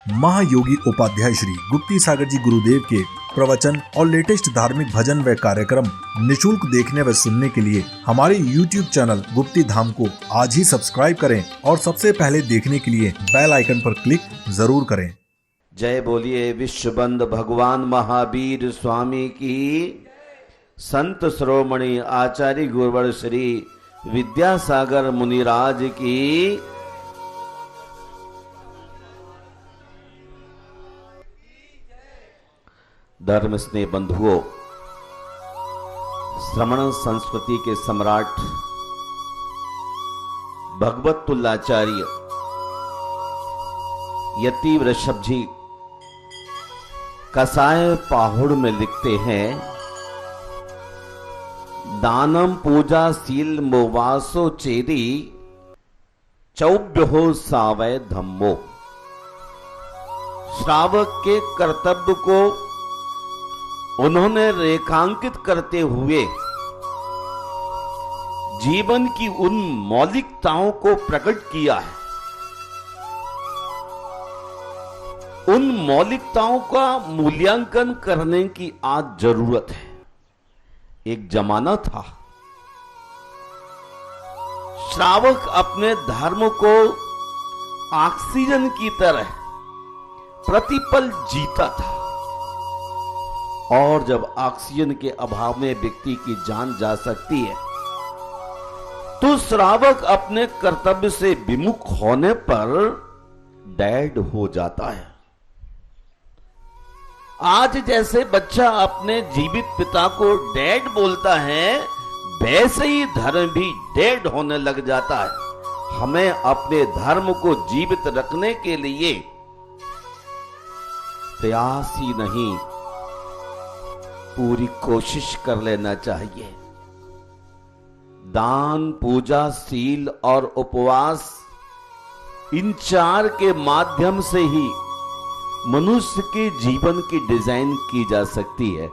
महायोगी उपाध्याय श्री गुप्ती सागर जी गुरुदेव के प्रवचन और लेटेस्ट धार्मिक भजन व कार्यक्रम निशुल्क देखने व सुनने के लिए हमारे YouTube चैनल गुप्ती धाम को आज ही सब्सक्राइब करें और सबसे पहले देखने के लिए बेल आइकन पर क्लिक जरूर करें। जय बोलिए विश्वबंद भगवान महावीर स्वामी की। संत श्रोमणी आचार्य गुरुवर श्री विद्यासागर मुनिराज की। धर्म स्नेह बंधुओं, श्रमण संस्कृति के सम्राट भगवत तुल्लाचार्य यति वृषभ जी कसाय पाहुड़ में लिखते हैं, दानम पूजा शील मोवासो चेदी चौभ्यो सावय धम्मो। श्रावक के कर्तव्य को उन्होंने रेखांकित करते हुए जीवन की उन मौलिकताओं को प्रकट किया है। उन मौलिकताओं का मूल्यांकन करने की आज जरूरत है। एक जमाना था, श्रावक अपने धर्म को ऑक्सीजन की तरह प्रतिपल जीता था, और जब ऑक्सीजन के अभाव में व्यक्ति की जान जा सकती है तो श्रावक अपने कर्तव्य से विमुख होने पर डेड हो जाता है। आज जैसे बच्चा अपने जीवित पिता को डेड बोलता है, वैसे ही धर्म भी डेड होने लग जाता है। हमें अपने धर्म को जीवित रखने के लिए प्रयास ही नहीं, पूरी कोशिश कर लेना चाहिए। दान, पूजा, शील और उपवास, इन चार के माध्यम से ही मनुष्य के जीवन की डिजाइन की जा सकती है।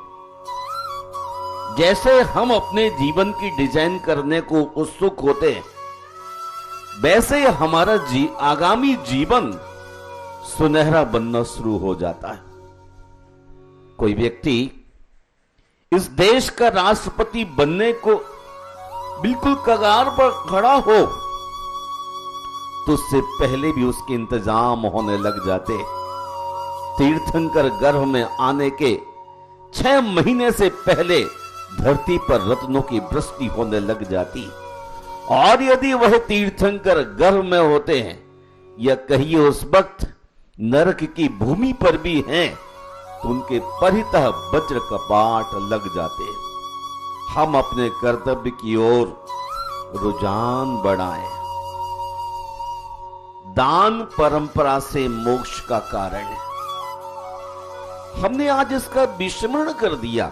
जैसे हम अपने जीवन की डिजाइन करने को उत्सुक होते हैं, वैसे हमारा आगामी जीवन सुनहरा बनना शुरू हो जाता है। कोई व्यक्ति इस देश का राष्ट्रपति बनने को बिल्कुल कगार पर खड़ा हो तो उससे पहले भी उसके इंतजाम होने लग जाते। तीर्थंकर गर्भ में आने के 6 महीने से पहले धरती पर रत्नों की वृष्टि होने लग जाती, और यदि वह तीर्थंकर गर्भ में होते हैं या कहिए उस वक्त नरक की भूमि पर भी हैं, तो उनके परितः वज्र कपाट लग जाते। हम अपने कर्तव्य की ओर रुझान बढ़ाएं। दान परंपरा से मोक्ष का कारण है। हमने आज इसका विस्मरण कर दिया।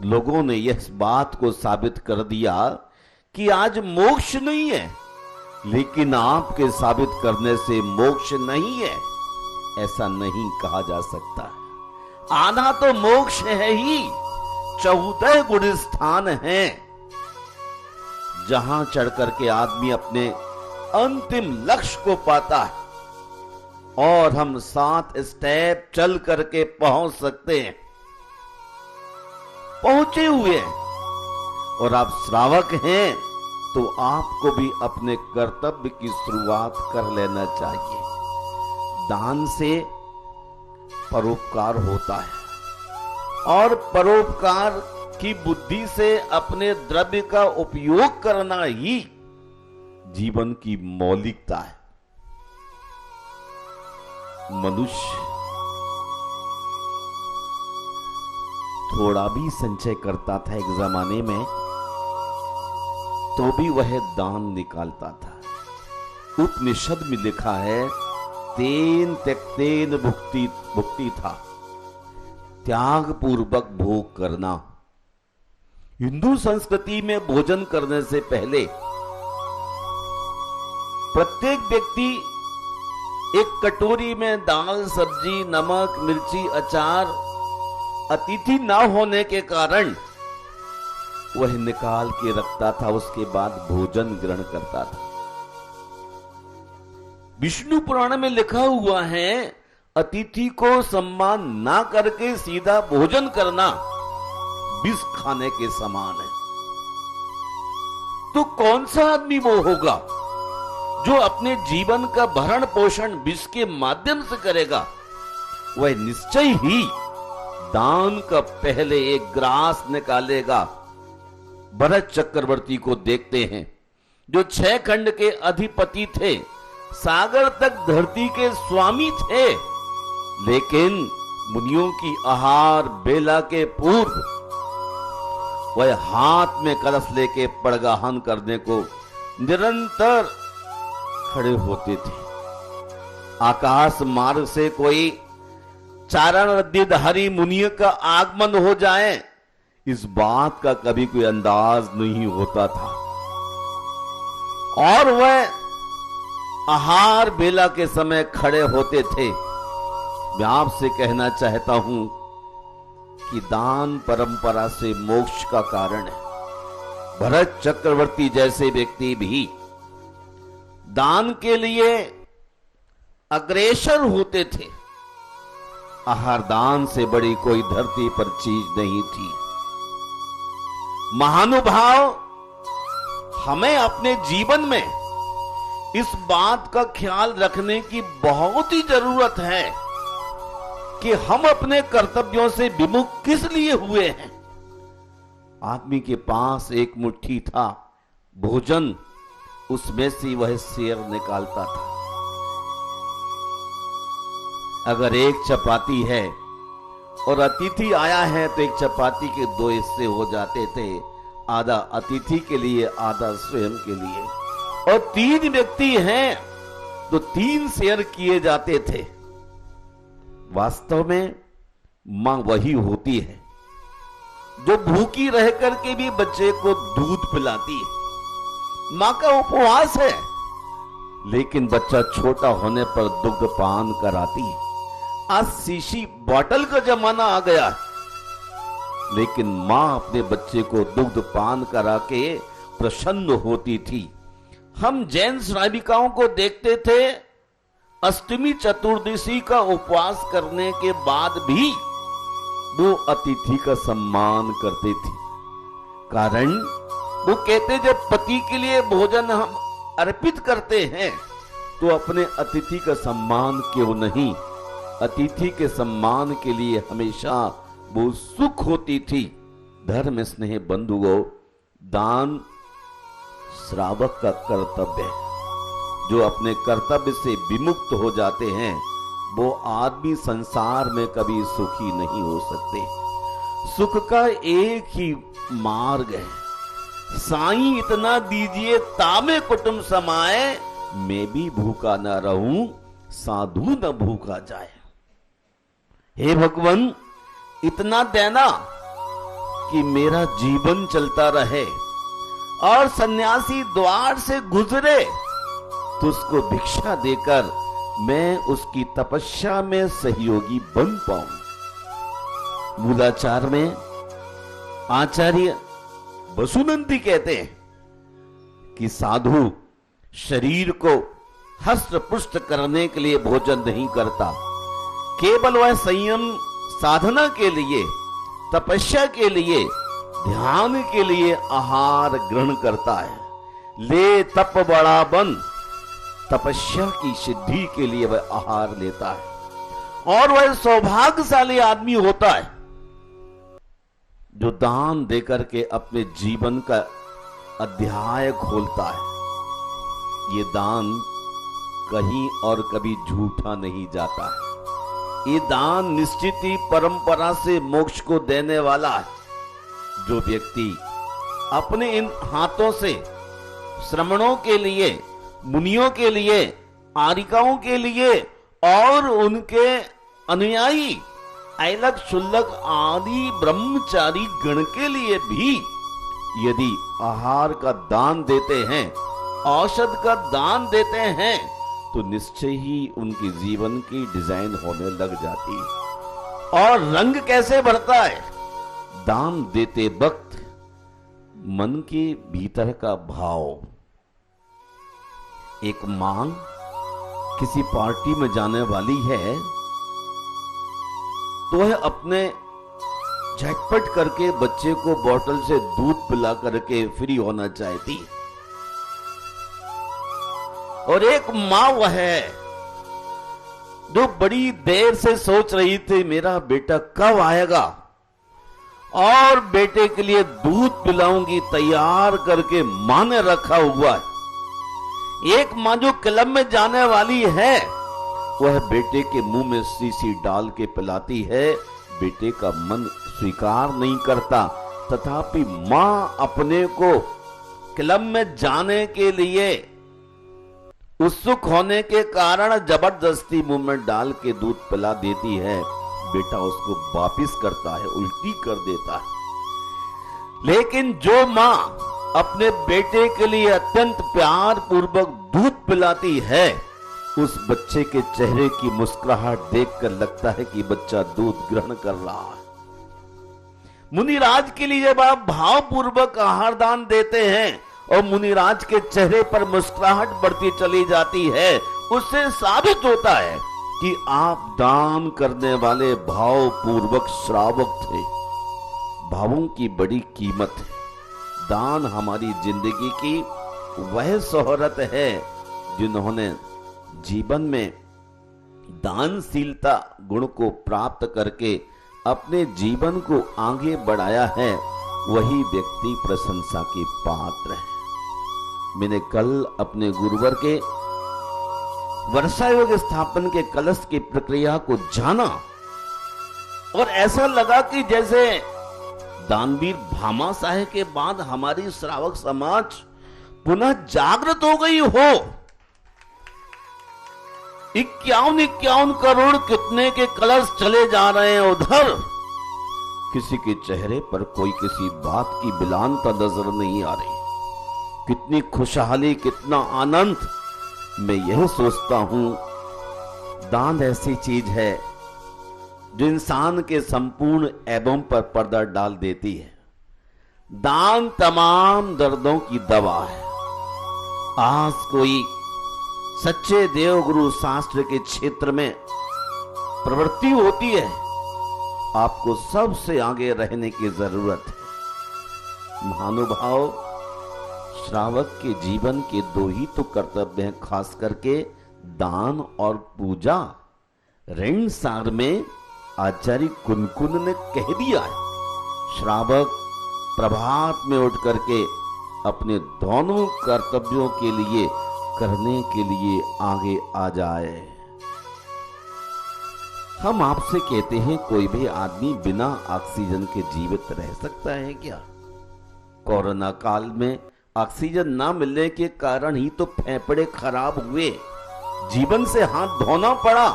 लोगों ने इस बात को साबित कर दिया कि आज मोक्ष नहीं है, लेकिन आपके साबित करने से मोक्ष नहीं है, ऐसा नहीं कहा जा सकता। आना तो मोक्ष है ही, 14 गुण स्थान हैं जहां चढ़ करके आदमी अपने अंतिम लक्ष्य को पाता है, और हम 7 स्टेप चल करके पहुंच सकते हैं। पहुंचे हुए हैं, और आप श्रावक हैं तो आपको भी अपने कर्तव्य की शुरुआत कर लेना चाहिए। दान से परोपकार होता है, और परोपकार की बुद्धि से अपने द्रव्य का उपयोग करना ही जीवन की मौलिकता है। मनुष्य थोड़ा भी संचय करता था एक जमाने में, तो भी वह दान निकालता था। उपनिषद में लिखा है, तेन त्यक्तेन भुक्ति था, त्याग पूर्वक भोग करना। हिंदू संस्कृति में भोजन करने से पहले प्रत्येक व्यक्ति एक कटोरी में दाल, सब्जी, नमक, मिर्ची, अचार, अतिथि ना होने के कारण वह निकाल के रखता था, उसके बाद भोजन ग्रहण करता था। विष्णु पुराण में लिखा हुआ है, अतिथि को सम्मान ना करके सीधा भोजन करना विष खाने के समान है। तो कौन सा आदमी वो होगा जो अपने जीवन का भरण पोषण विष के माध्यम से करेगा? वह निश्चय ही दान का पहले एक ग्रास निकालेगा। भरत चक्रवर्ती को देखते हैं, जो 6 खंड के अधिपति थे, सागर तक धरती के स्वामी थे, लेकिन मुनियों की आहार बेला के पूर्व वह हाथ में कलश लेके पड़गाहन करने को निरंतर खड़े होते थे। आकाश मार्ग से कोई चारण रद्दीधारी मुनि का आगमन हो जाए, इस बात का कभी कोई अंदाज नहीं होता था। और वह आहार बेला के समय खड़े होते थे। मैं आपसे कहना चाहता हूं कि दान परंपरा से मोक्ष का कारण है। भरत चक्रवर्ती जैसे व्यक्ति भी दान के लिए अग्रसर होते थे। आहार दान से बड़ी कोई धरती पर चीज नहीं थी। महानुभाव, हमें अपने जीवन में इस बात का ख्याल रखने की बहुत ही जरूरत है कि हम अपने कर्तव्यों से विमुख किस लिए हुए हैं। आदमी के पास एक मुट्ठी था भोजन, उसमें से वह शेर निकालता था। अगर एक चपाती है और अतिथि आया है तो एक चपाती के 2 हिस्से हो जाते थे, आधा अतिथि के लिए, आधा स्वयं के लिए। और 3 व्यक्ति हैं तो 3 शेयर किए जाते थे। वास्तव में मां वही होती है जो भूखी रह करके भी बच्चे को दूध पिलाती है। मां का उपवास है, लेकिन बच्चा छोटा होने पर दुग्ध पान कराती है। आज शीशी बॉटल का जमाना आ गया है, लेकिन मां अपने बच्चे को दुग्ध पान करा के प्रसन्न होती थी। हम जैन श्राविकाओं को देखते थे, अष्टमी चतुर्दशी का उपवास करने के बाद भी वो अतिथि का सम्मान करते थे। कारण वो कहते, जब पति के लिए भोजन हम अर्पित करते हैं तो अपने अतिथि का सम्मान क्यों नहीं। अतिथि के सम्मान के लिए हमेशा वो सुख होती थी। धर्म स्नेह बंधुओं, दान श्रावक का कर्तव्य है। जो अपने कर्तव्य से विमुक्त हो जाते हैं, वो आदमी संसार में कभी सुखी नहीं हो सकते। सुख का एक ही मार्ग है, साईं इतना दीजिए तामे कुटुंब समाए, मैं भी भूखा न रहूं साधु न भूखा जाए। हे भगवान, इतना देना कि मेरा जीवन चलता रहे, और सन्यासी द्वार से गुजरे तो उसको भिक्षा देकर मैं उसकी तपस्या में सहयोगी बन पाऊं। मूलाचार में आचार्य वसुनंदी कहते हैं कि साधु शरीर को हस्त पुष्ट करने के लिए भोजन नहीं करता, केवल वह संयम साधना के लिए, तपस्या के लिए, ध्यान के लिए आहार ग्रहण करता है। ले तप बड़ा बन, तपस्या की सिद्धि के लिए वह आहार लेता है। और वह सौभाग्यशाली आदमी होता है जो दान देकर के अपने जीवन का अध्याय खोलता है। ये दान कहीं और कभी झूठा नहीं जाता है। ये दान निश्चित ही परंपरा से मोक्ष को देने वाला है। जो व्यक्ति अपने इन हाथों से श्रमणों के लिए, मुनियों के लिए, आरिकाओं के लिए और उनके अनुयायी ऐलक शुल्लक आदि ब्रह्मचारी गण के लिए भी यदि आहार का दान देते हैं, औषध का दान देते हैं, तो निश्चय ही उनके जीवन की डिजाइन होने लग जाती है। और रंग कैसे बढ़ता है? दान देते वक्त मन के भीतर का भाव, एक मांग किसी पार्टी में जाने वाली है तो वह अपने झटपट करके बच्चे को बोतल से दूध पिला करके फ्री होना चाहती है। और एक मां वह है जो बड़ी देर से सोच रही थी मेरा बेटा कब आएगा और बेटे के लिए दूध पिलाऊंगी, तैयार करके मां ने रखा हुआ है। एक मां जो क्लब में जाने वाली है वह बेटे के मुंह में शीशी डाल के पिलाती है। बेटे का मन स्वीकार नहीं करता, तथापि मां अपने को क्लब में जाने के लिए उत्सुक होने के कारण जबरदस्ती मुंह में डाल के दूध पिला देती है। बेटा उसको वापिस करता है, उल्टी कर देता है। लेकिन जो मां अपने बेटे के लिए अत्यंत प्यार पूर्वक दूध पिलाती है, उस बच्चे के चेहरे की मुस्कुराहट देखकर लगता है कि बच्चा दूध ग्रहण कर रहा है। मुनिराज के लिए जब आप भावपूर्वक आहार दान देते हैं और मुनिराज के चेहरे पर मुस्कुराहट बढ़ती चली जाती है, उससे साबित होता है कि आप दान करने वाले भावपूर्वक श्रावक थे। भावों की बड़ी कीमत है। दान हमारी जिंदगी की वह शोहरत है जिन्होंने जीवन में दानशीलता गुण को प्राप्त करके अपने जीवन को आगे बढ़ाया है, वही व्यक्ति प्रशंसा के पात्र है। मैंने कल अपने गुरुवर के वर्षा योग स्थापन के कलश की प्रक्रिया को जाना और ऐसा लगा कि जैसे दानवीर भामाशाह के बाद हमारी श्रावक समाज पुनः जागृत हो गई हो। 51 करोड़ कितने के कलश चले जा रहे हैं उधर। किसी के चेहरे पर कोई किसी बात की बिलानता नजर नहीं आ रही। कितनी खुशहाली, कितना आनंद। मैं यह सोचता हूं दान ऐसी चीज है जो इंसान के संपूर्ण ऐबों पर पर्दा डाल देती है। दान तमाम दर्दों की दवा है। आज कोई सच्चे देवगुरु शास्त्र के क्षेत्र में प्रवृत्ति होती है, आपको सबसे आगे रहने की जरूरत है। महानुभाव, श्रावक के जीवन के दो ही तो कर्तव्य हैं, खास करके दान और पूजा। ऋण सार में आचार्य कुनकुन ने कह दिया है, श्रावक प्रभात में उठ करके अपने दोनों कर्तव्यों के लिए करने के लिए आगे आ जाए। हम आपसे कहते हैं कोई भी आदमी बिना ऑक्सीजन के जीवित रह सकता है क्या? कोरोना काल में ऑक्सीजन ना मिलने के कारण ही तो फेफड़े खराब हुए, जीवन से हाथ धोना पड़ा।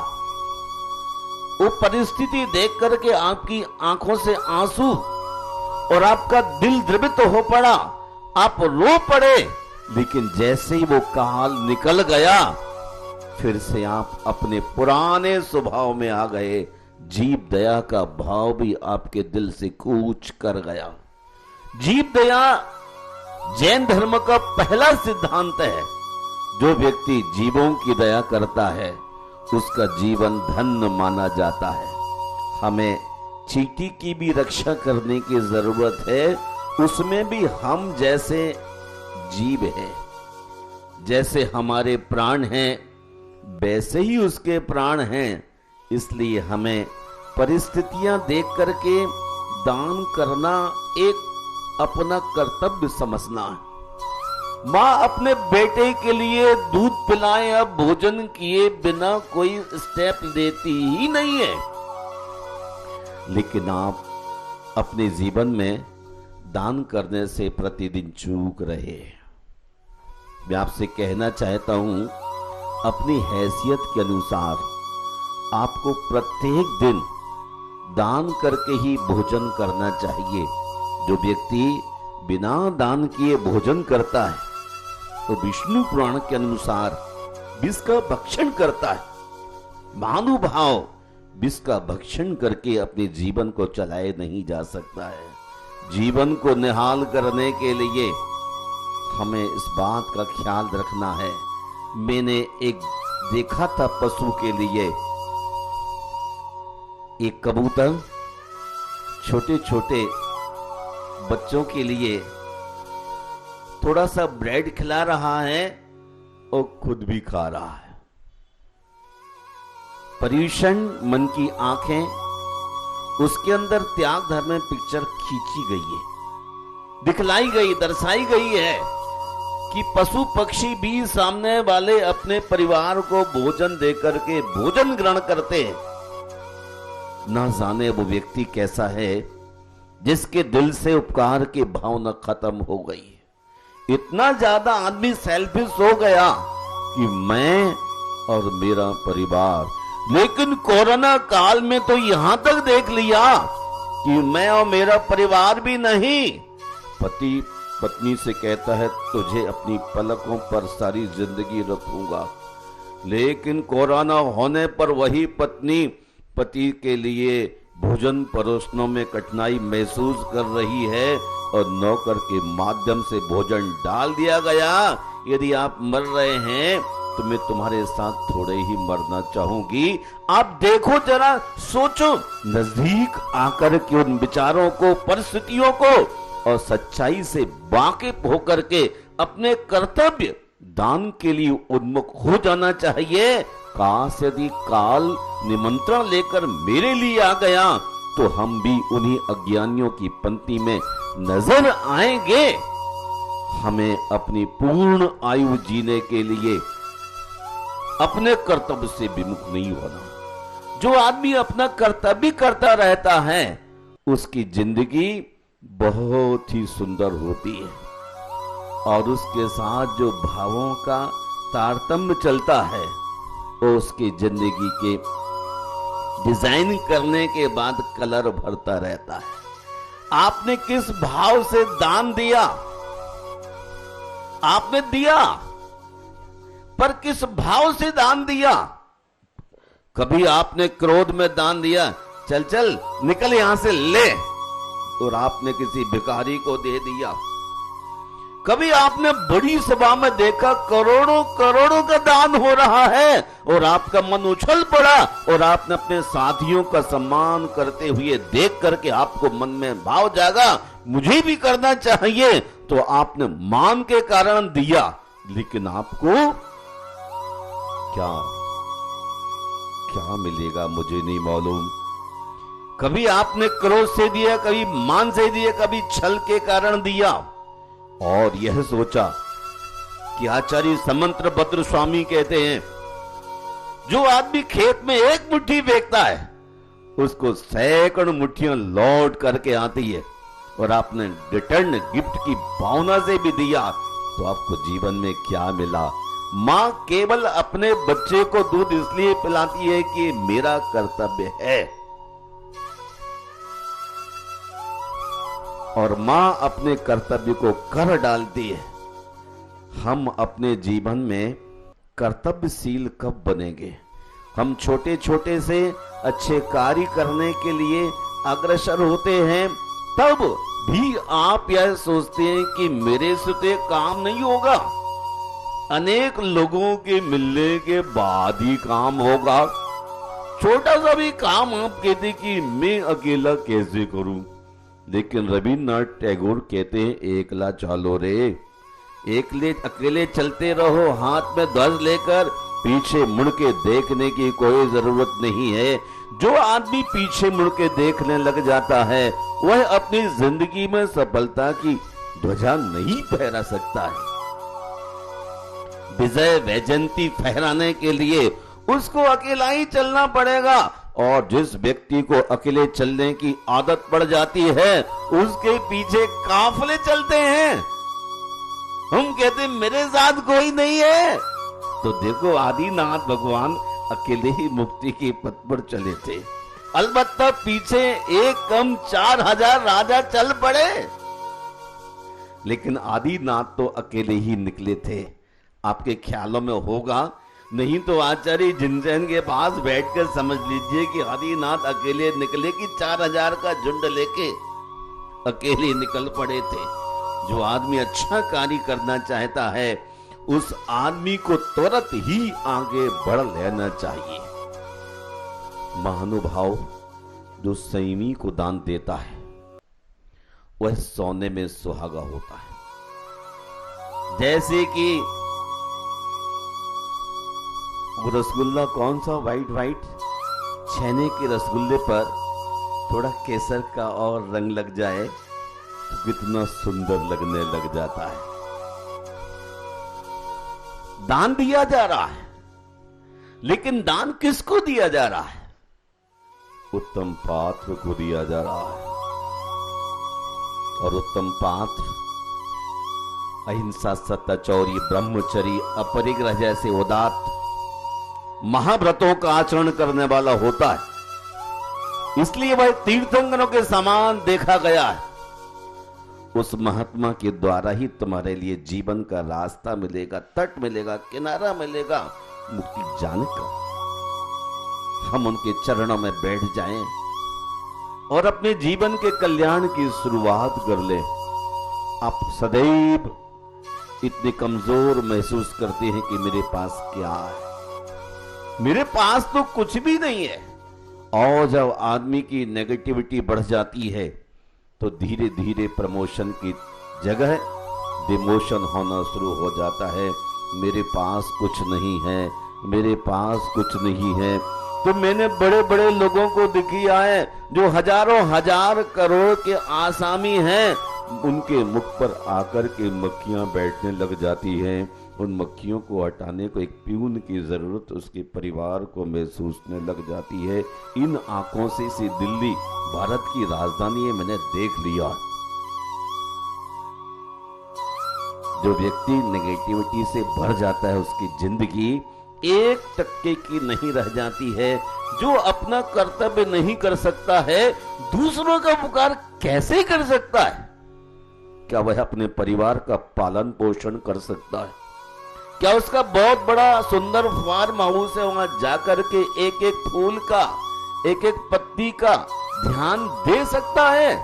वो परिस्थिति देख करके आपकी आंखों से आंसू और आपका दिल द्रवित हो पड़ा, आप रो पड़े। लेकिन जैसे ही वो काल निकल गया, फिर से आप अपने पुराने स्वभाव में आ गए। जीव दया का भाव भी आपके दिल से कूच कर गया। जीव दया जैन धर्म का पहला सिद्धांत है। जो व्यक्ति जीवों की दया करता है उसका जीवन धन्य माना जाता है। हमें चींटी की भी रक्षा करने की जरूरत है। उसमें भी हम जैसे जीव है, जैसे हमारे प्राण हैं वैसे ही उसके प्राण हैं। इसलिए हमें परिस्थितियां देख करके दान करना एक अपना कर्तव्य समझना है। मां अपने बेटे के लिए दूध पिलाए या भोजन किए बिना कोई स्टेप लेती ही नहीं है। लेकिन आप अपने जीवन में दान करने से प्रतिदिन चूक रहे हैं। मैं आपसे कहना चाहता हूं, अपनी हैसियत के अनुसार आपको प्रत्येक दिन दान करके ही भोजन करना चाहिए। जो व्यक्ति बिना दान किए भोजन करता है तो विष्णु पुराण के अनुसार विष का भक्षण करता है। महानुभाव, विष का भक्षण करके अपने जीवन को चलाए नहीं जा सकता है। जीवन को निहाल करने के लिए हमें इस बात का ख्याल रखना है। मैंने एक देखा था पशु के लिए एक कबूतर छोटे छोटे बच्चों के लिए थोड़ा सा ब्रेड खिला रहा है और खुद भी खा रहा है। पर्यूषण मन की आंखें, उसके अंदर त्याग धर्म में पिक्चर खींची गई है, दिखलाई गई, दर्शाई गई है कि पशु पक्षी भी सामने वाले अपने परिवार को भोजन देकर के भोजन ग्रहण करते हैं। न जाने वो व्यक्ति कैसा है जिसके दिल से उपकार की भावना खत्म हो गई है। इतना ज्यादा आदमी सेल्फिश हो गया कि मैं और मेरा परिवार। लेकिन कोरोना काल में तो यहां तक देख लिया कि मैं और मेरा परिवार भी नहीं। पति पत्नी से कहता है तुझे अपनी पलकों पर सारी जिंदगी रखूंगा, लेकिन कोरोना होने पर वही पत्नी पति के लिए भोजन परोसने में कठिनाई महसूस कर रही है और नौकर के माध्यम से भोजन डाल दिया गया। यदि आप मर रहे हैं तो मैं तुम्हारे साथ थोड़े ही मरना चाहूंगी। आप देखो जरा, सोचो, नजदीक आकर के उन विचारों को, परिस्थितियों को और सच्चाई से वाकिफ होकर के अपने कर्तव्य दान के लिए उन्मुख हो जाना चाहिए। काश यदि काल निमंत्रण लेकर मेरे लिए आ गया तो हम भी उन्हीं अज्ञानियों की पंक्ति में नजर आएंगे। हमें अपनी पूर्ण आयु जीने के लिए अपने कर्तव्य से विमुख नहीं होना। जो आदमी अपना कर्तव्य करता रहता है उसकी जिंदगी बहुत ही सुंदर होती है और उसके साथ जो भावों का तारतम्य चलता है वो उसकी जिंदगी के डिजाइन करने के बाद कलर भरता रहता है। आपने किस भाव से दान दिया? आपने दिया, पर किस भाव से दान दिया? कभी आपने क्रोध में दान दिया, चल चल निकल यहां से ले, और आपने किसी भिखारी को दे दिया। कभी आपने बड़ी सभा में देखा करोड़ों करोड़ों का दान हो रहा है और आपका मन उछल पड़ा और आपने अपने साथियों का सम्मान करते हुए देख करके आपको मन में भाव जागा मुझे भी करना चाहिए, तो आपने मान के कारण दिया। लेकिन आपको क्या क्या मिलेगा मुझे नहीं मालूम। कभी आपने क्रोध से दिया, कभी मान से दिया, कभी छल के कारण दिया और यह सोचा कि आचार्य समंत्र भद्र स्वामी कहते हैं जो आदमी खेत में एक मुट्ठी फेंकता है उसको सैकड़ों मुट्ठियां लौट करके आती है, और आपने रिटर्न गिफ्ट की भावना से भी दिया तो आपको जीवन में क्या मिला? मां केवल अपने बच्चे को दूध इसलिए पिलाती है कि मेरा कर्तव्य है, और मां अपने कर्तव्य को कर डालती है। हम अपने जीवन में कर्तव्यशील कब बनेंगे? हम छोटे छोटे से अच्छे कार्य करने के लिए अग्रसर होते हैं, तब भी आप यह सोचते हैं कि मेरे से तो काम नहीं होगा, अनेक लोगों के मिलने के बाद ही काम होगा। छोटा सा भी काम आप कहते कि मैं अकेला कैसे करूं, लेकिन रविन्द्रनाथ टैगोर कहते हैं एकला चलो रे, अकेले चलते रहो, हाथ में ध्वज लेकर, पीछे मुड़ के देखने की कोई जरूरत नहीं है। जो आदमी पीछे मुड़ के देखने लग जाता है वह अपनी जिंदगी में सफलता की ध्वजा नहीं फहरा सकता है। विजय वैजयंती फहराने के लिए उसको अकेला ही चलना पड़ेगा, और जिस व्यक्ति को अकेले चलने की आदत पड़ जाती है उसके पीछे काफले चलते हैं। हम कहते मेरे साथ कोई नहीं है, तो देखो आदिनाथ भगवान अकेले ही मुक्ति के पथ पर चले थे। अलबत्ता पीछे एक कम 4000 राजा चल पड़े, लेकिन आदिनाथ तो अकेले ही निकले थे। आपके ख्यालों में होगा, नहीं तो आचार्य जिनसेन के पास बैठकर समझ लीजिए कि आदिनाथ अकेले निकले कि 4000 का झुंड लेके अकेले निकल पड़े थे। जो आदमी अच्छा कार्य करना चाहता है उस आदमी को तुरंत ही आगे बढ़ लेना चाहिए। महानुभाव जो संयमी को दान देता है वह सोने में सुहागा होता है। जैसे कि वो रसगुल्ला कौन सा वाइट छेने के रसगुल्ले पर थोड़ा केसर का और रंग लग जाए तो कितना सुंदर लगने लग जाता है। दान दिया जा रहा है, लेकिन दान किसको दिया जा रहा है? उत्तम पात्र को दिया जा रहा है। और उत्तम पात्र अहिंसा, सत्य, चौरी, ब्रह्मचर्य, अपरिग्रह जैसे उदात्त महाव्रतों का आचरण करने वाला होता है। इसलिए वह तीर्थंकरों के समान देखा गया है। उस महात्मा के द्वारा ही तुम्हारे लिए जीवन का रास्ता मिलेगा, तट मिलेगा, किनारा मिलेगा, मुक्ति जाने का। हम उनके चरणों में बैठ जाएं और अपने जीवन के कल्याण की शुरुआत कर लें। आप सदैव इतने कमजोर महसूस करते हैं कि मेरे पास क्या है, मेरे पास तो कुछ भी नहीं है। और जब आदमी की नेगेटिविटी बढ़ जाती है तो धीरे धीरे प्रमोशन की जगह डिमोशन होना शुरू हो जाता है। मेरे पास कुछ नहीं है, मेरे पास कुछ नहीं है। तो मैंने बड़े बड़े लोगों को दिखा है जो हजारों हजार करोड़ के आसामी हैं, उनके मुख पर आकर के मक्खियां बैठने लग जाती हैं। उन मक्खियों को हटाने को एक प्यून की जरूरत उसके परिवार को महसूसने लग जाती है। इन आंखों से दिल्ली भारत की राजधानी है, मैंने देख लिया। जो व्यक्ति नेगेटिविटी से भर जाता है उसकी जिंदगी 1% की नहीं रह जाती है। जो अपना कर्तव्य नहीं कर सकता है, दूसरों का उपकार कैसे कर सकता है? क्या वह अपने परिवार का पालन पोषण कर सकता है? क्या उसका बहुत बड़ा सुंदर फार्म हाउस है, वहां जाकर के एक एक फूल का, एक एक पत्ती का ध्यान दे सकता है?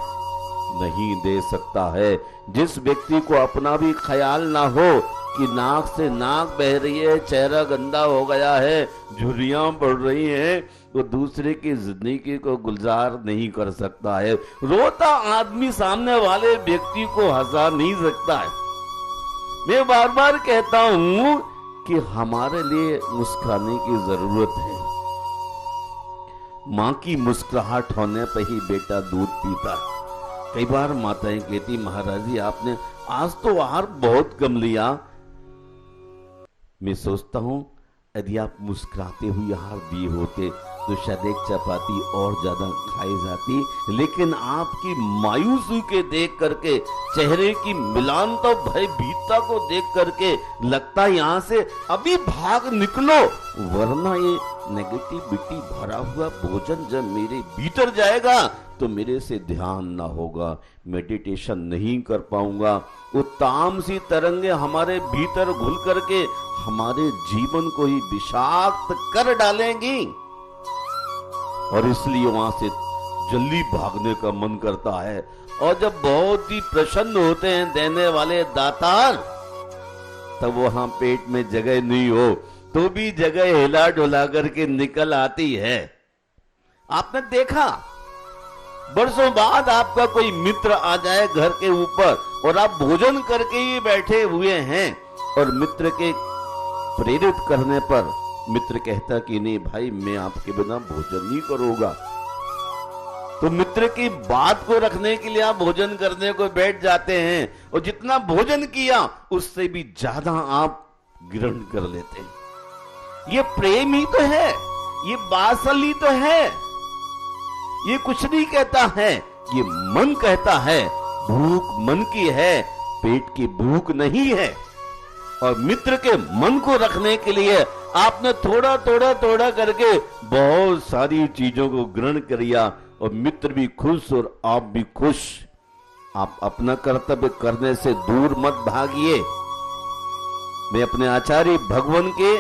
नहीं दे सकता है। जिस व्यक्ति को अपना भी ख्याल ना हो कि नाक से नाक बह रही है, चेहरा गंदा हो गया है, झुर्रियां बढ़ रही हैं, वो दूसरे की जिंदगी को गुलजार नहीं कर सकता है। रोता आदमी सामने वाले व्यक्ति को हंसा नहीं सकता है। मैं बार बार कहता हूं कि हमारे लिए मुस्कुराने की जरूरत है। मां की मुस्कुराहट होने पर ही बेटा दूध पीता है। कई बार माताएं कहती, महाराज जी आपने आज तो आहार बहुत कम लिया। मैं सोचता हूं यदि आप मुस्कुराते हुए आहार दिए होते तो शायद एक चपाती और ज्यादा खाई जाती। लेकिन आपकी मायूसी के देख करके, चेहरे की मिलानता, भयभीतता को देख करके लगता है यहां से अभी भाग निकलो, वरना ये नेगेटिविटी भरा हुआ भोजन जब मेरे भीतर जाएगा तो मेरे से ध्यान ना होगा, मेडिटेशन नहीं कर पाऊंगा। वो तामसी तरंगे हमारे भीतर घुल करके हमारे जीवन को ही विषाक्त कर डालेंगी। और इसलिए वहां से जल्दी भागने का मन करता है। और जब बहुत ही प्रसन्न होते हैं देने वाले दातार, तब वहां पेट में जगह नहीं हो तो भी जगह हिला डुला करके निकल आती है। आपने देखा, बरसों बाद आपका कोई मित्र आ जाए घर के ऊपर और आप भोजन करके ही बैठे हुए हैं और मित्र के प्रेरित करने पर मित्र कहता कि नहीं भाई मैं आपके बिना भोजन नहीं करूंगा, तो मित्र की बात को रखने के लिए आप भोजन करने को बैठ जाते हैं और जितना भोजन किया उससे भी ज्यादा आप ग्रहण कर लेते हैं। ये प्रेम ही तो है, ये वात्सल्य तो है। ये कुछ नहीं कहता है, ये मन कहता है। भूख मन की है, पेट की भूख नहीं है। और मित्र के मन को रखने के लिए आपने थोड़ा थोड़ा थोड़ा करके बहुत सारी चीजों को ग्रहण किया और मित्र भी खुश और आप भी खुश। आप अपना कर्तव्य करने से दूर मत भागिए। मैं अपने आचार्य भगवान के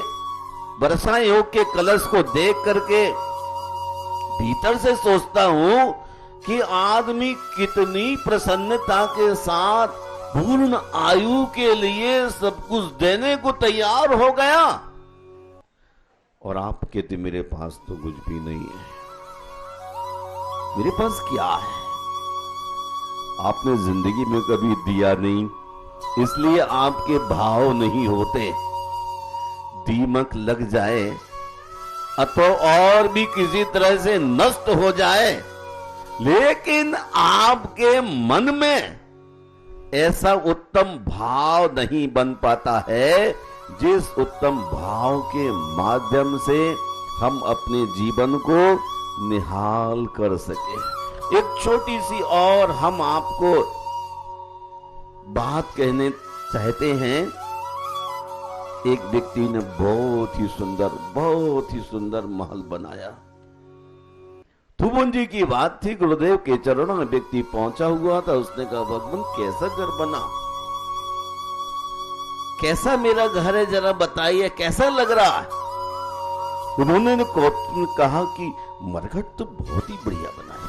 वर्षा योग के कलश को देख करके भीतर से सोचता हूं कि आदमी कितनी प्रसन्नता के साथ पूर्ण आयु के लिए सब कुछ देने को तैयार हो गया, और आप कहते मेरे पास तो कुछ भी नहीं है। मेरे पास क्या है? आपने जिंदगी में कभी दिया नहीं, इसलिए आपके भाव नहीं होते। दीमक लग जाए अथवा और भी किसी तरह से नष्ट हो जाए, लेकिन आपके मन में ऐसा उत्तम भाव नहीं बन पाता है जिस उत्तम भाव के माध्यम से हम अपने जीवन को निहाल कर सके। एक छोटी सी और हम आपको बात कहने चाहते हैं। एक व्यक्ति ने बहुत ही सुंदर महल बनाया। थुबुन जी की बात थी, गुरुदेव के चरणों में व्यक्ति पहुंचा हुआ था। उसने कहा भगवान कैसा घर बना, कैसा मेरा घर है, जरा बताइए कैसा लग रहा है। उन्होंने कहा कि मरघट तो बहुत ही बढ़िया बनाया,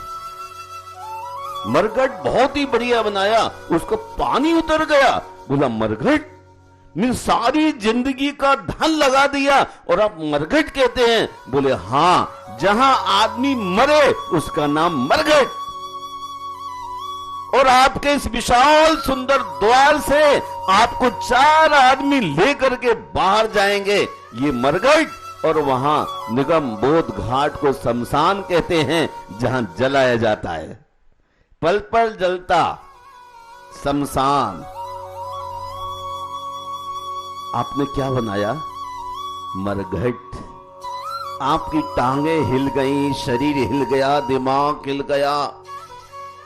मरघट बहुत ही बढ़िया बनाया। उसको पानी उतर गया। बोला मरघट में सारी जिंदगी का धन लगा दिया और आप मरघट कहते हैं? बोले हां, जहां आदमी मरे उसका नाम मरघट। और आपके इस विशाल सुंदर द्वार से आपको 4 आदमी लेकर के बाहर जाएंगे, ये मरघट। और वहां निगम बोध घाट को शमशान कहते हैं, जहां जलाया जाता है, पल पल जलता शमशान। आपने क्या बनाया? मरघट। आपकी टांगें हिल गई, शरीर हिल गया, दिमाग हिल गया,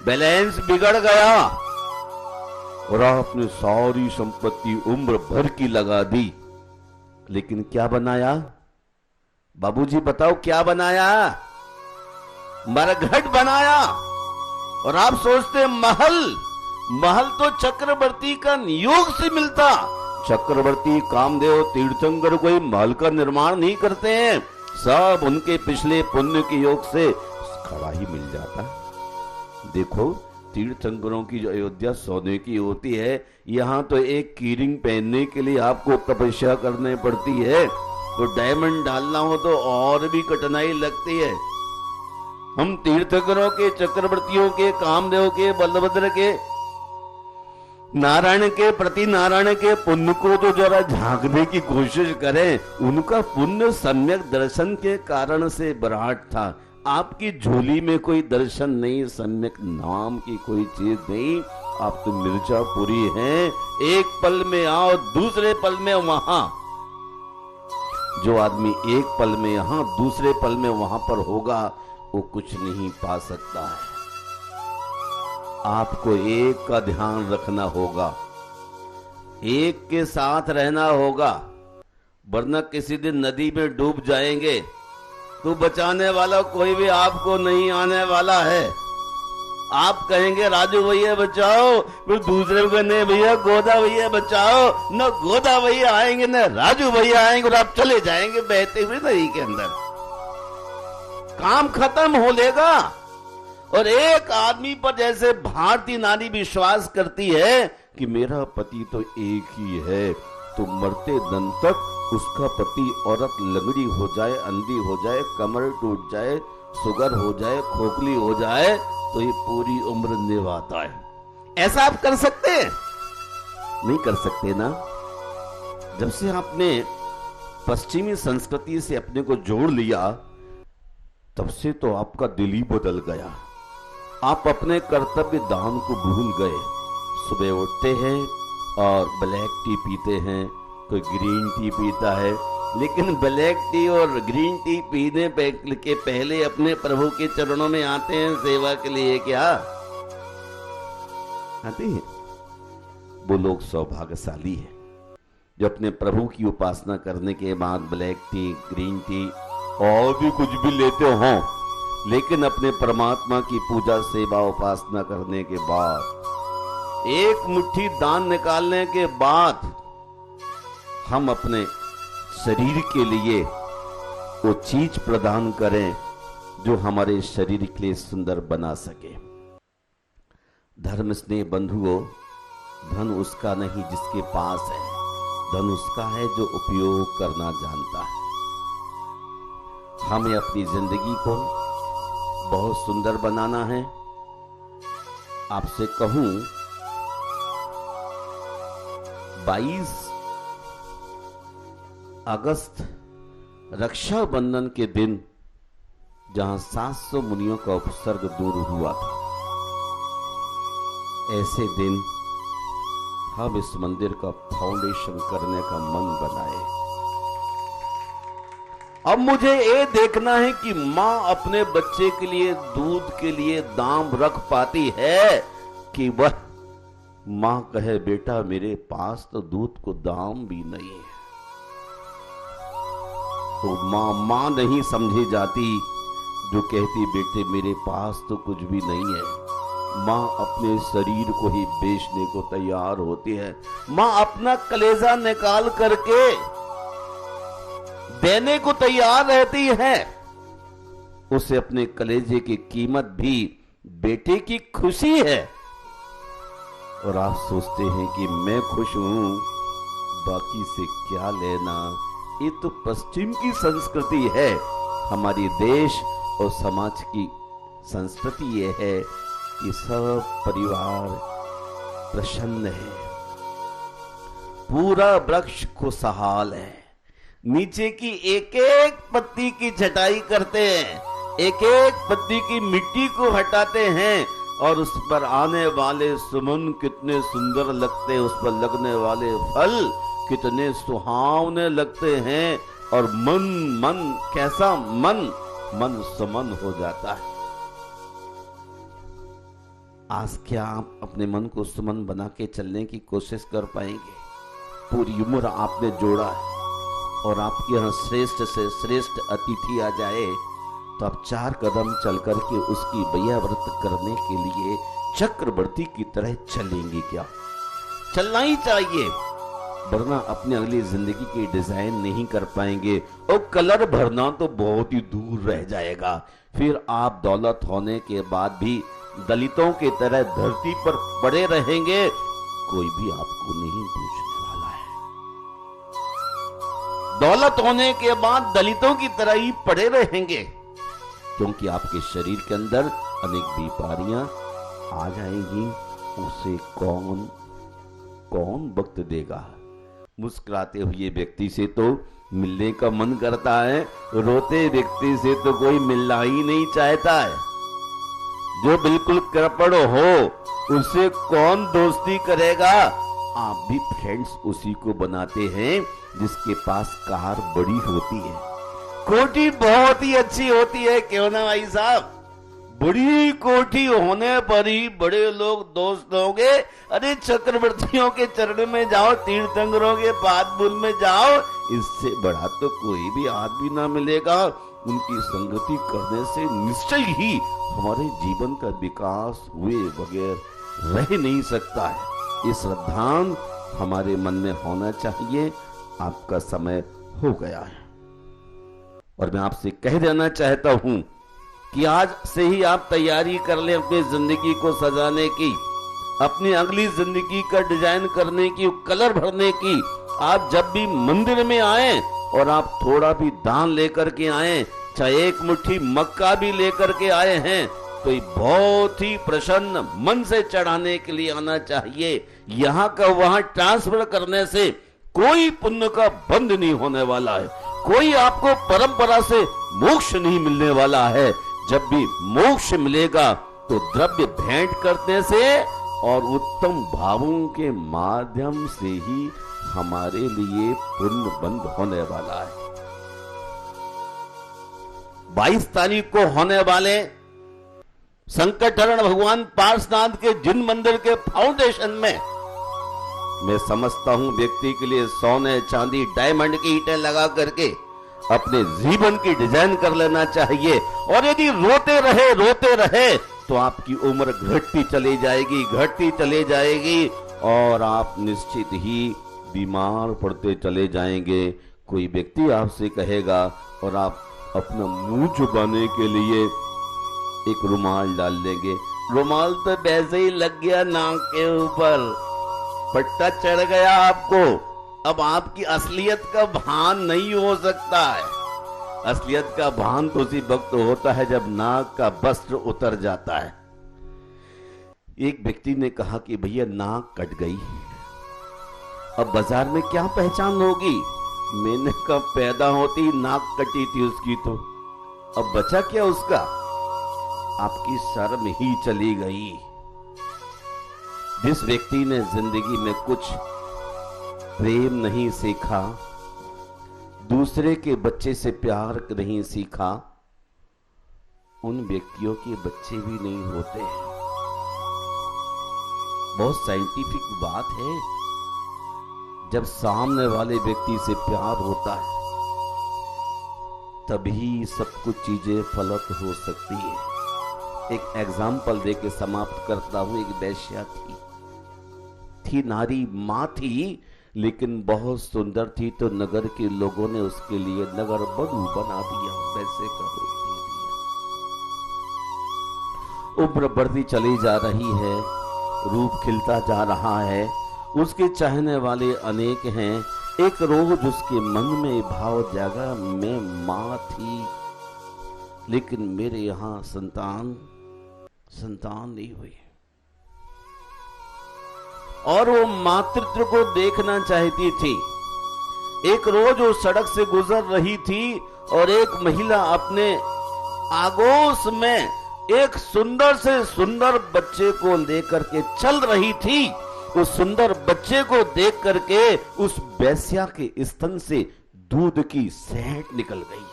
बैलेंस बिगड़ गया, और आपने सारी संपत्ति उम्र भर की लगा दी। लेकिन क्या बनाया? बाबूजी बताओ क्या बनाया? मरघट बनाया। और आप सोचते महल तो चक्रवर्ती का नियोग से मिलता। चक्रवर्ती, कामदेव, तीर्थंकर कोई महल का निर्माण नहीं करते हैं, सब उनके पिछले पुण्य के योग से खड़ा ही मिल जाता है। देखो तीर्थंकरों की जो अयोध्या सोने की होती है, यहाँ तो एक कीरिंग पहनने के लिए आपको तपस्या करने पड़ती है, तो डायमंड डालना हो तो और भी कठिनाई लगती है। हम तीर्थंकरों के, चक्रवर्तियों के, कामदेव के, बलभद्र के, नारायण के, प्रति नारायण के पुण्य को तो जरा झांकने की कोशिश करें। उनका पुण्य सम्यक दर्शन के कारण से विराट था। आपकी झोली में कोई दर्शन नहीं, सम्यक नाम की कोई चीज नहीं। आप तो मिर्जापुरी हैं, एक पल में आओ दूसरे पल में वहां। जो आदमी एक पल में यहां दूसरे पल में वहां पर होगा, वो कुछ नहीं पा सकता है। आपको एक का ध्यान रखना होगा, एक के साथ रहना होगा, वरना किसी दिन नदी में डूब जाएंगे तो बचाने वाला कोई भी आपको नहीं आने वाला है। आप कहेंगे राजू भैया बचाओ, फिर दूसरे को कहने भैया गोदा भैया बचाओ, न गोदा भैया आएंगे न राजू भैया आएंगे, और आप चले जाएंगे बहते हुए नदी के अंदर। काम खत्म हो लेगा। और एक आदमी पर जैसे भारतीय नारी विश्वास करती है कि मेरा पति तो एक ही है, तो मरते दम तक उसका पति औरत लंगड़ी हो जाए, अंधी हो जाए, कमर टूट जाए, शुगर हो जाए, खोखली हो जाए, तो ये पूरी उम्र निभाता है। ऐसा आप कर सकते हैं? नहीं कर सकते ना। जब से आपने पश्चिमी संस्कृति से अपने को जोड़ लिया, तब से तो आपका दिल ही बदल गया। आप अपने कर्तव्य दान को भूल गए। सुबह उठते हैं और ब्लैक टी पीते हैं, कोई ग्रीन टी पीता है, लेकिन ब्लैक टी और ग्रीन टी पीने के पहले अपने प्रभु के चरणों में आते हैं सेवा के लिए। क्या आते हैं? वो लोग सौभाग्यशाली है जो अपने प्रभु की उपासना करने के बाद ब्लैक टी, ग्रीन टी और भी कुछ भी लेते हो, लेकिन अपने परमात्मा की पूजा, सेवा, उपासना करने के बाद, एक मुट्ठी दान निकालने के बाद, हम अपने शरीर के लिए वो चीज प्रदान करें जो हमारे शरीर के लिए सुंदर बना सके। धर्म स्नेह बंधुओं, धन उसका नहीं जिसके पास है, धन उसका है जो उपयोग करना जानता है। हमें अपनी जिंदगी को बहुत सुंदर बनाना है। आपसे कहूं, 22 अगस्त रक्षाबंधन के दिन जहां 700 मुनियों का उपसर्ग दूर हुआ था, ऐसे दिन हम इस मंदिर का फाउंडेशन करने का मन बनाए। अब मुझे ये देखना है कि मां अपने बच्चे के लिए दूध के लिए दाम रख पाती है कि वह मां कहे बेटा मेरे पास तो दूध को दाम भी नहीं है। तो मां नहीं समझी जाती जो कहती बेटे मेरे पास तो कुछ भी नहीं है। मां अपने शरीर को ही बेचने को तैयार होती है। मां अपना कलेजा निकाल करके देने को तैयार रहती है। उसे अपने कलेजे की कीमत भी बेटे की खुशी है। और आप सोचते हैं कि मैं खुश हूं, बाकी से क्या लेना। ये तो पश्चिम की संस्कृति है। हमारी देश और समाज की संस्कृति ये है कि सब परिवार प्रसन्न है, पूरा वृक्ष खुशहाल है। नीचे की एक एक पत्ती की छटाई करते हैं, एक एक पत्ती की मिट्टी को हटाते हैं और उस पर आने वाले सुमन कितने सुंदर लगते हैं, उस पर लगने वाले फल कितने सुहावने लगते हैं। और मन कैसा मन सुमन हो जाता है। आज क्या आप अपने मन को सुमन बना के चलने की कोशिश कर पाएंगे? पूरी उम्र आपने जोड़ा है और आपके यहाँ श्रेष्ठ से श्रेष्ठ अतिथि आ जाए तो आप 4 कदम चल करके उसकी व्रत करने के लिए चक्रवर्ती की तरह चलेंगे क्या? चलना ही चाहिए, वरना अपनी अगली जिंदगी की डिजाइन नहीं कर पाएंगे और कलर भरना तो बहुत ही दूर रह जाएगा। फिर आप दौलत होने के बाद भी दलितों की तरह धरती पर पड़े रहेंगे, कोई भी आपको नहीं पूछने वाला है। दौलत होने के बाद दलितों की तरह ही पड़े रहेंगे, क्योंकि आपके शरीर के अंदर अनेक बीमारियां आ जाएंगी। उसे कौन वक्त देगा? मुस्कुराते हुए व्यक्ति से तो मिलने का मन करता है, रोते व्यक्ति से तो कोई मिलना ही नहीं चाहता है। जो बिल्कुल कृपण हो उससे कौन दोस्ती करेगा? आप भी फ्रेंड्स उसी को बनाते हैं जिसके पास कार बड़ी होती है, कोठी बहुत ही अच्छी होती है, क्यों ना भाई साहब? बड़ी कोठी होने पर ही बड़े लोग दोस्त होंगे। अरे चक्रवर्तियों के चरण में जाओ, तीर्थंकरों के पादमूल में जाओ, इससे बड़ा तो कोई भी आदमी ना मिलेगा। उनकी संगति करने से निश्चय ही हमारे जीवन का विकास हुए बगैर रह नहीं सकता है। इस श्रद्धान हमारे मन में होना चाहिए। आपका समय हो गया है और मैं आपसे कह देना चाहता हूं कि आज से ही आप तैयारी कर लें अपनी जिंदगी को सजाने की, अपनी अगली जिंदगी का डिजाइन करने की, कलर भरने की। आप जब भी मंदिर में आए और आप थोड़ा भी दान लेकर के आए, चाहे एक मुट्ठी मक्का भी लेकर के आए हैं, तो ये बहुत ही प्रसन्न मन से चढ़ाने के लिए आना चाहिए। यहाँ का वहां ट्रांसफर करने से कोई पुण्य का बंद नहीं होने वाला है, कोई आपको परंपरा से मोक्ष नहीं मिलने वाला है। जब भी मोक्ष मिलेगा तो द्रव्य भेंट करने से और उत्तम भावों के माध्यम से ही हमारे लिए पुण्य बंद होने वाला है। 22 तारीख को होने वाले संकटहरण भगवान पार्श्वनाथ के जिन मंदिर के फाउंडेशन में मैं समझता हूं व्यक्ति के लिए सोने चांदी डायमंड की ईंटें लगा करके अपने जीवन की डिजाइन कर लेना चाहिए। और यदि रोते रहे तो आपकी उम्र घटती चली जाएगी और आप निश्चित ही बीमार पड़ते चले जाएंगे। कोई व्यक्ति आपसे कहेगा और आप अपना मुंह छुपाने के लिए एक रुमाल डाल लेंगे। रुमाल तो वैसे ही लग गया नाक के ऊपर, पट्टा चढ़ गया आपको। अब आपकी असलियत का भान नहीं हो सकता है। असलियत का भान तो उसी वक्त होता है जब नाक का वस्त्र उतर जाता है। एक व्यक्ति ने कहा कि भैया नाक कट गई, अब बाजार में क्या पहचान होगी। मैंने कहा पैदा होती नाक कटी थी उसकी, तो अब बचा क्या उसका। आपकी शर्म ही चली गई। जिस व्यक्ति ने जिंदगी में कुछ प्रेम नहीं सीखा, दूसरे के बच्चे से प्यार नहीं सीखा, उन व्यक्तियों के बच्चे भी नहीं होते हैं। बहुत साइंटिफिक बात है। जब सामने वाले व्यक्ति से प्यार होता है तभी सब कुछ चीजें फलत हो सकती है। एक एग्जाम्पल देके समाप्त करता हूं। एक वेश्या थी नारी, मां थी, लेकिन बहुत सुंदर थी, तो नगर के लोगों ने उसके लिए नगर बधू बना दिया, पैसे का रूप दे दिया। उम्र बढ़ती चली जा रही है, रूप खिलता जा रहा है, उसके चाहने वाले अनेक हैं। एक रोज उसके मन में भाव जागा, मैं मां थी लेकिन मेरे यहां संतान नहीं हुई, और वो मातृत्व को देखना चाहती थी। एक रोज वो सड़क से गुजर रही थी और एक महिला अपने आगोश में एक सुंदर से सुंदर बच्चे को लेकर के चल रही थी। उस सुंदर बच्चे को देख करके उस वेश्या के स्तन से दूध की सैंट निकल गई।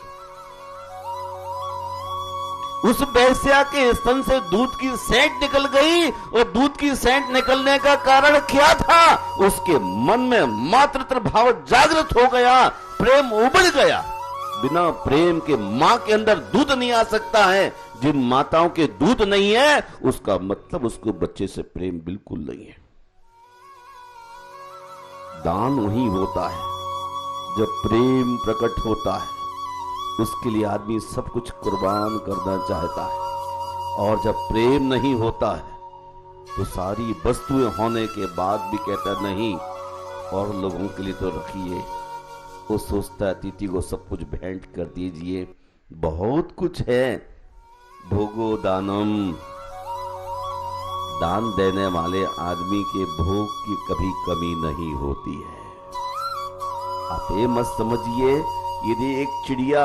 उस वेश्या के स्तन से दूध की सैंट निकल गई, और दूध की सैंट निकलने का कारण क्या था। उसके मन में मातृत्व भाव जागृत हो गया, प्रेम उबल गया। बिना प्रेम के मां के अंदर दूध नहीं आ सकता है। जिन माताओं के दूध नहीं है उसका मतलब उसको बच्चे से प्रेम बिल्कुल नहीं है। दान वही होता है जब प्रेम प्रकट होता है। उसके लिए आदमी सब कुछ कुर्बान करना चाहता है, और जब प्रेम नहीं होता है तो सारी वस्तुएं होने के बाद भी कहता नहीं और लोगों के लिए तो रखिए। वो सोचता है अतिथि को सब कुछ भेंट कर दीजिए, बहुत कुछ है। भोगो दानम, दान देने वाले आदमी के भोग की कभी कमी नहीं होती है। आप ये मत समझिए यदि एक चिड़िया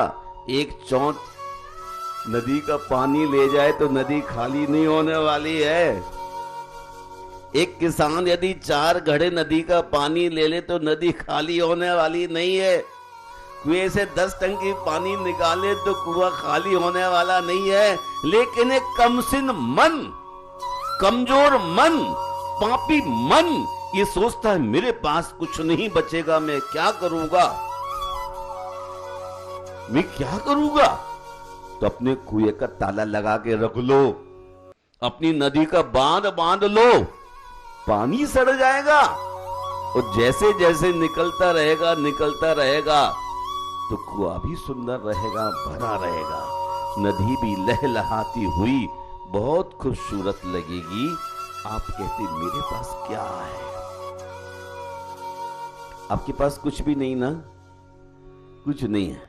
एक चौंच नदी का पानी ले जाए तो नदी खाली नहीं होने वाली है। एक किसान यदि 4 घड़े नदी का पानी ले ले तो नदी खाली होने वाली नहीं है। कुएं से 10 टंकी पानी निकाले तो कुआं खाली होने वाला नहीं है। लेकिन एक कमसिन मन, कमजोर मन, पापी मन ये सोचता है मेरे पास कुछ नहीं बचेगा, मैं क्या करूंगा, मैं क्या करूंगा। तो अपने कुएं का ताला लगा के रख लो, अपनी नदी का बांध लो, पानी सड़ जाएगा। और जैसे जैसे निकलता रहेगा तो कुआं भी सुंदर रहेगा, भरा रहेगा। नदी भी लहलहाती हुई बहुत खूबसूरत लगेगी। आप कहते मेरे पास क्या है। आपके पास कुछ भी नहीं ना, कुछ नहीं है।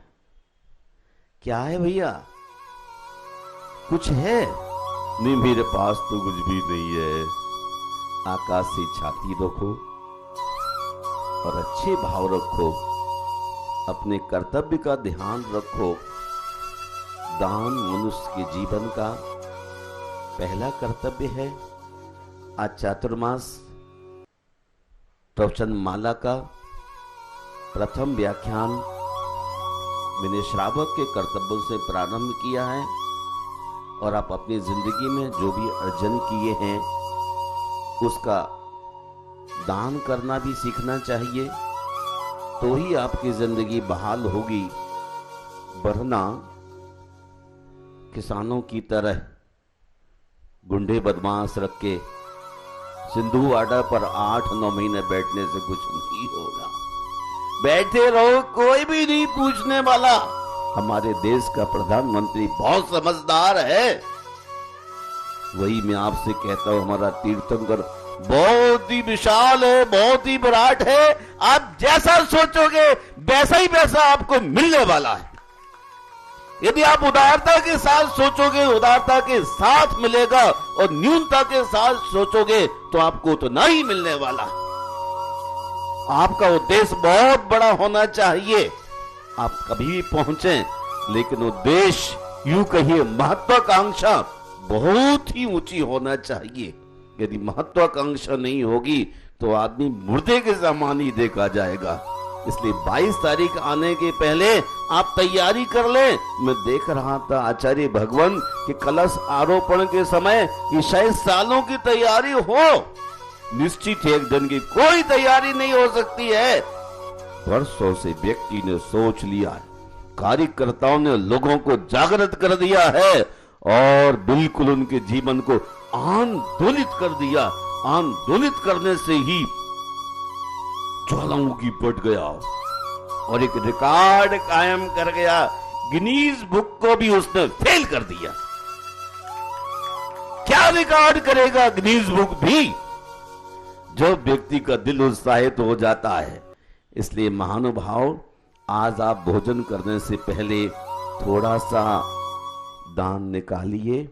क्या है भैया, कुछ है? नहीं मेरे पास तो कुछ भी नहीं है। आकाश से छाती रखो और अच्छे भाव रखो, अपने कर्तव्य का ध्यान रखो। दान मनुष्य के जीवन का पहला कर्तव्य है। आज चातुर्मास प्रवचन माला का प्रथम व्याख्यान मैंने श्रावक के कर्तव्यों से प्रारंभ किया है, और आप अपनी जिंदगी में जो भी अर्जन किए हैं उसका दान करना भी सीखना चाहिए, तो ही आपकी जिंदगी बहाल होगी। वरना किसानों की तरह गुंडे बदमाश रख के सिंधु आडा पर 8-9 महीने बैठने से कुछ नहीं होगा। बैठे रहो, कोई भी नहीं पूछने वाला। हमारे देश का प्रधानमंत्री बहुत समझदार है। वही मैं आपसे कहता हूं, हमारा तीर्थंकर बहुत ही विशाल है, बहुत ही विराट है। आप जैसा सोचोगे वैसा ही वैसा आपको मिलने वाला है। यदि आप उदारता के साथ सोचोगे, उदारता के साथ मिलेगा, और न्यूनता के साथ सोचोगे तो आपको उतना ही मिलने वाला। आपका उद्देश्य बहुत बड़ा होना चाहिए, आप कभी भी पहुंचे, लेकिन उद्देश्य यूं कहिए महत्वाकांक्षा बहुत ही ऊंची होना चाहिए। यदि महत्वाकांक्षा नहीं होगी तो आदमी मुर्दे के समान ही देखा जाएगा। इसलिए 22 तारीख आने के पहले आप तैयारी कर लें। मैं देख रहा था आचार्य भगवान के कलश आरोपण के समय ये शायद सालों की तैयारी हो, निश्चित एक दिन की कोई तैयारी नहीं हो सकती है। वर्षों से व्यक्ति ने सोच लिया है, कार्यकर्ताओं ने लोगों को जागृत कर दिया है और बिल्कुल उनके जीवन को आंदोलित कर दिया। आंदोलित करने से ही ज्वालामुखी पट गया और एक रिकॉर्ड कायम कर गया। गिनीज बुक को भी उसने फेल कर दिया। क्या रिकॉर्ड करेगा गिनीज बुक भी? जो व्यक्ति का दिल उत्साहित हो जाता है। इसलिए महानुभाव, आज आप भोजन करने से पहले थोड़ा सा दान निकालिए